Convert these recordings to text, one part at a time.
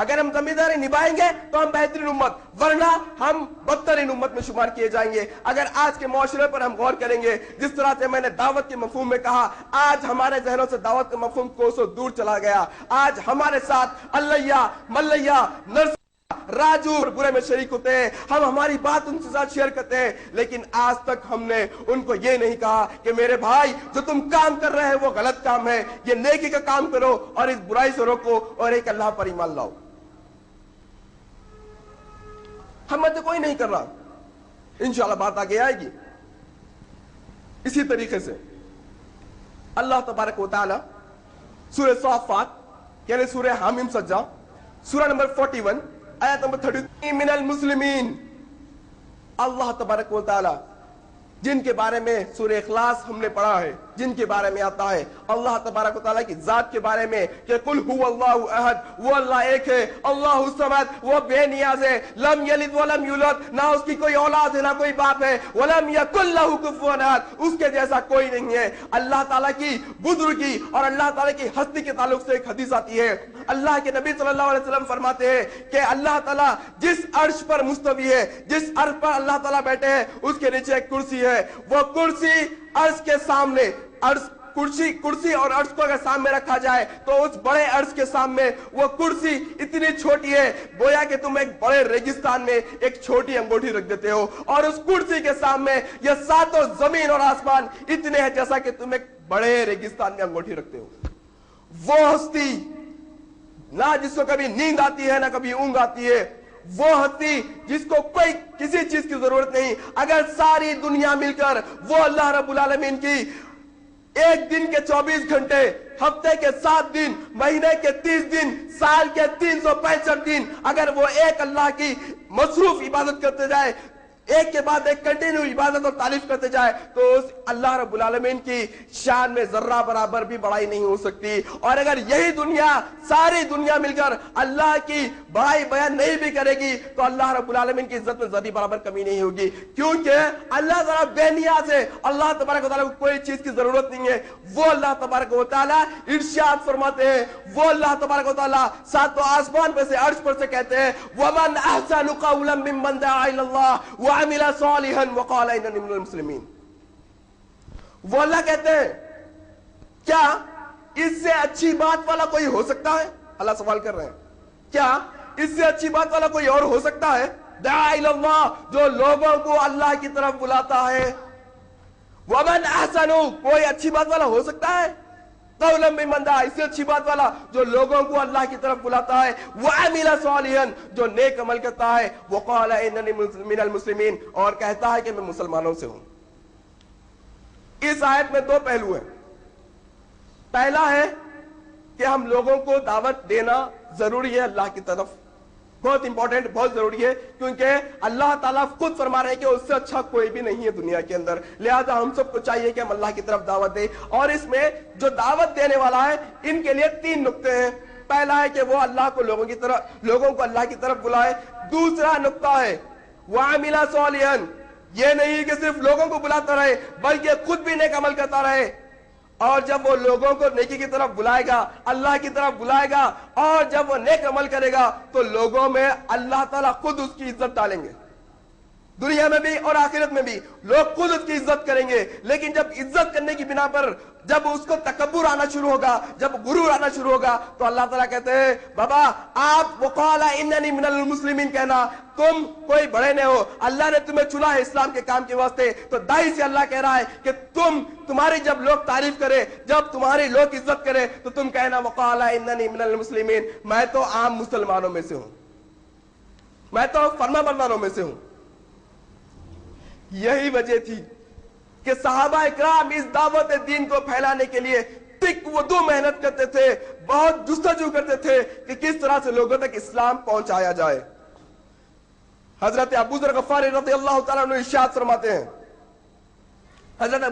اگر ہم ذمہ داری نبھائیں گے تو ہم بہترین امت، ورنہ ہم بدترین امت میں شمار کیے جائیں گے۔ اگر آج کے معاشرے پر ہم غور کریں گے، جس طرح سے میں نے دعوت کے مفہوم میں کہا، آج ہمارے ذہنوں سے دعوت کا مفہوم کوسوں دور چلا گیا۔ آج ہمارے ساتھ اللہ ملیہ نرس راجو برے میں شریک ہوتے ہیں، ہم ہماری بات ان سے ساتھ شیئر کرتے ہیں، لیکن آج تک ہم نے ان کو یہ نہیں کہا کہ میرے بھائی جو تم کام کر رہے ہیں وہ غلط کام ہے، یہ نیکی کا کام کرو اور اس برائی سے روکو اور ایک اللہ پر ایمان لاؤ۔ ہم میں تو کوئی نہیں کر رہا، انشاءاللہ بات آگے آئے گی۔ اسی طریقے سے اللہ تبارک و تعالی سورہ صافات یعنی سورہ حامیم سجا سورہ نمبر 41 آیت نمبر 33 من المسلمین، اللہ تبارک و تعالی جن کے بارے میں سورہ اخلاص ہم نے پڑھا ہے، جن کے بارے میں آتا ہے اللہ تبارک و تعالیٰ کی ذات کے بارے میں کہ قل هو اللہ احد، وہ اللہ ایک ہے، اللہ الصمد، وہ بے نیاز ہے، لم یلد ولم یولد، نہ اس کی کوئی اولاد ہے نہ کوئی باپ ہے، ولم یکن لہ کفوا احد، اس کے جیسا کوئی نہیں ہے۔ اللہ تعالیٰ کی بزرگی اور اللہ تعالیٰ کی ہستی کے تعلق سے ایک حدیث آتی ہے، اللہ کے نبی صلی اللہ علیہ وسلم فرماتے ہیں کہ اللہ تعالیٰ جس عرش پر مستوی ہے، جس عرش پر اللہ تعالیٰ بیٹھے ہیں، اس کے نیچے ایک کرسی ہے، وہ کرسی عرش کے سامنے، کرسی اور عرش کو اگر سامنے رکھا جائے تو اس بڑے عرش کے سامنے وہ کرسی اتنی چھوٹی ہے گویا کہ تم ایک بڑے ریگستان میں ایک چھوٹی انگوٹھی رکھ دیتے ہو، اور اس کرسی کے سامنے یہ ساتوں زمین اور آسمان اتنے ہیں جیسا کہ تم ایک بڑے ریگستان میں انگوٹھی رکھتے ہو۔ وہ ہستی نہ جس کو کبھی نیند آتی ہے نہ کبھی اونگ آتی ہے، وہ ہستی جس کو کوئی کسی چیز کی ضرورت نہیں، اگر ساری دنیا مل کر وہ اللہ رب العالمین کی ایک دن کے 24 گھنٹے، ہفتے کے 7 دن، مہینے کے 30 دن، سال کے 365 دن اگر وہ ایک اللہ کی مصروف عبادت کرتے جائے، ایک کے بعد ایک کنٹینیو عبادت اور تعریف کرتے جائے، تو اس اللہ رب العالمین کی شان میں ذرہ برابر بھی بڑائی نہیں ہو سکتی۔ اور اگر یہی دنیا، ساری دنیا مل کر اللہ کی بڑائی بیان نہیں بھی کرے گی تو اللہ رب العالمین کی عزت میں ذرہ برابر کمی نہیں ہوگی، کیونکہ اللہ ذرا بے نیاز ہے، اللہ تبارک و تعالیٰ کو کوئی چیز کی ضرورت نہیں ہے۔ وہ اللہ تبارک و تعالیٰ ارشاد فرماتے ہیں، وہ اللہ تبارک و تعالیٰ ساتوں آسمان پہ سے عرش پر سے کہتے ہیں وَمَنْ أَحْسَنُ قَوْلًا مِّمَّنْ دَعَا إِلَى اللَّهِ وَعَمِلَ صَالِحًا وَقَالَ إِنَّنِي مِنَ الْمُسْلِمِينَ۔ وہ اللہ کہتے ہیں کیا اس سے اچھی بات والا کوئی ہو سکتا ہے؟ اللہ سوال کر رہے ہیں، کیا اس سے اچھی بات والا کوئی اور ہو سکتا ہے؟ دعا الی اللہ، جو لوگوں کو اللہ کی طرف بلاتا ہے۔ ومن احسن، کوئی اچھی بات والا ہو سکتا ہے؟ قولا ممن دعا، اس سے اچھی بات والا جو لوگوں کو اللہ کی طرف بلاتا ہے۔ وعمل صالحا، جو نیک عمل کرتا ہے۔ وقال اننی من المسلمین، اور کہتا ہے کہ میں مسلمانوں سے ہوں۔ اس آیت میں دو پہلو ہیں۔ پہلا ہے کہ ہم لوگوں کو دعوت دینا ضروری ہے اللہ کی طرف، بہت امپورٹنٹ، بہت ضروری ہے، کیونکہ اللہ تعالیٰ خود فرما رہے ہیں کہ اس سے اچھا کوئی بھی نہیں ہے دنیا کے اندر، لہذا ہم سب کو چاہیے کہ ہم اللہ کی طرف دعوت دیں۔ اور اس میں جو دعوت دینے والا ہے ان کے لیے 3 نقطے ہیں۔ پہلا ہے کہ وہ اللہ کو لوگوں کو اللہ کی طرف بلائے۔ دوسرا نقطہ ہے وَعَمِلَ صَالِحًا، یہ نہیں کہ صرف لوگوں کو بلاتا رہے بلکہ خود بھی نیک عمل کرتا رہے، اور جب وہ لوگوں کو نیکی کی طرف بلائے گا، اللہ کی طرف بلائے گا، اور جب وہ نیک عمل کرے گا تو لوگوں میں اللہ تعالیٰ خود اس کی عزت ڈالیں گے، دنیا میں بھی اور آخرت میں بھی لوگ خود اس کی عزت کریں گے۔ لیکن جب عزت کرنے کی بنا پر جب اس کو تکبر آنا شروع ہوگا، جب غرور آنا شروع ہوگا، تو اللہ تعالیٰ کہتے ہیں بابا آپ وقال اننی من المسلمین کہنا، تم کوئی بڑے نہیں ہو، اللہ نے تمہیں چنا ہے اسلام کے کام کے واسطے۔ تو دائی سے اللہ کہہ رہا ہے کہ تمہاری جب لوگ تعریف کرے، جب تمہاری لوگ عزت کرے تو تم کہنا وقال اننی من المسلمین، میں تو عام مسلمانوں میں سے ہوں، میں تو فرما برداروں میں سے ہوں۔ یہی وجہ تھی کہ صحابہ اکرام اس دعوت دین کو پھیلانے کے لیے تک ودو محنت کرتے تھے، بہت جستجو کرتے تھے کہ کس طرح سے لوگوں تک اسلام پہنچایا جائے۔ حضرت ابو ذر غفاری رضی اللہ تعالیٰ عنہ ارشاد فرماتے ہیں، حضرت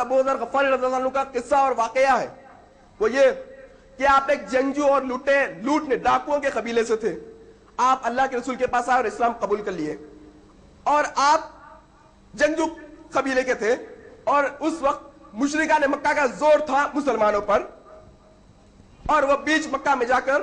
ابو ذر غفاری رضی اللہ عنہ کا قصہ اور واقعہ ہے وہ یہ کہ آپ ایک جنگجو اور لوٹنے ڈاکوؤں کے قبیلے سے تھے۔ آپ اللہ کے رسول کے پاس آئے اور اسلام قبول کر لیے، اور آپ جنگجو قبیلے کے تھے، اور اس وقت مشرکان مکہ کا زور تھا مسلمانوں پر، اور وہ بیچ مکہ میں جا کر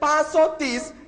530